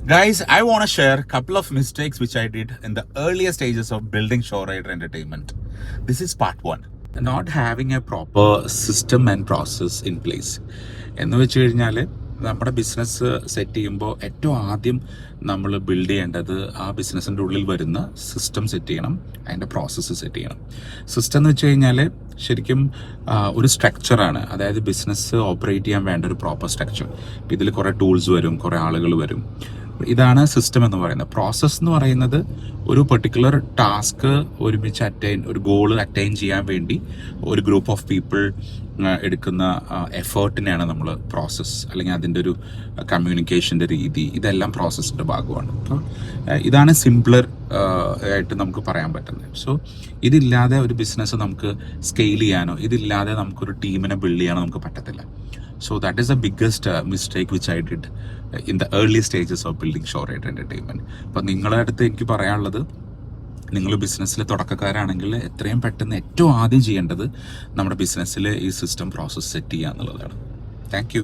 Guys, I want to share a couple of mistakes which I did in the earlier stages of building Show Rider Entertainment. This is part one. Not having a proper system and process in place. എന്ന് വെച്ച് കഴിഞ്ഞാൽ നമ്മുടെ business set ചെയ്യുമ്പോൾ ഏറ്റവും ആദ്യം നമ്മൾ build ചെയ്യേണ്ടത് ആ ബിസിനസ്സിൻ്റെ ഉള്ളിൽ വരുന്ന സിസ്റ്റം സെറ്റ് ചെയ്യണം, അതിൻ്റെ പ്രോസസ്സ് സെറ്റ് ചെയ്യണം. സിസ്റ്റം എന്ന് വെച്ച് കഴിഞ്ഞാൽ ശരിക്കും ഒരു സ്ട്രക്ചറാണ്, അതായത് ബിസിനസ് ഓപ്പറേറ്റ് ചെയ്യാൻ വേണ്ട ഒരു പ്രോപ്പർ സ്ട്രക്ചർ. ഇതിൽ കുറേ ടൂൾസ് വരും, കുറേ ആളുകൾ വരും. ഇതാണ് സിസ്റ്റം എന്ന് പറയുന്നത്. പ്രോസസ്സ് എന്ന് പറയുന്നത് ഒരു പെർട്ടിക്കുലർ ടാസ്ക് ഒരുമിച്ച് ഒരു ഗോള് അറ്റൈൻ ചെയ്യാൻ വേണ്ടി ഒരു ഗ്രൂപ്പ് ഓഫ് പീപ്പിൾ എടുക്കുന്ന എഫേർട്ടിനെയാണ് നമ്മൾ പ്രോസസ്സ്, അല്ലെങ്കിൽ അതിൻ്റെ ഒരു കമ്മ്യൂണിക്കേഷൻ്റെ രീതി, ഇതെല്ലാം പ്രോസസ്സിൻ്റെ ഭാഗമാണ്. അപ്പോൾ ഇതാണ് സിംപ്ലർ ആയിട്ട് നമുക്ക് പറയാൻ പറ്റുന്നത്. സോ ഇതില്ലാതെ ഒരു ബിസിനസ് നമുക്ക് സ്കെയിൽ ചെയ്യാനോ ഇതില്ലാതെ നമുക്കൊരു ടീമിനെ ബിൽഡ് ചെയ്യാനോ നമുക്ക് പറ്റത്തില്ല. So that is the biggest mistake which I did in the early stages of building Show Rider Entertainment. അപ്പോൾ നിങ്ങളുടെ അടുത്ത് എനിക്ക് പറയാനുള്ളത്, നിങ്ങൾ ബിസിനസ്സിൽ തുടക്കക്കാരാണെങ്കിൽ എത്രയും പെട്ടെന്ന് ഏറ്റവും ആദ്യം ചെയ്യേണ്ടത് നമ്മുടെ ബിസിനസ്സിൽ ഈ സിസ്റ്റം പ്രോസസ്സ് സെറ്റ് ചെയ്യുക എന്നുള്ളതാണ്. Thank you.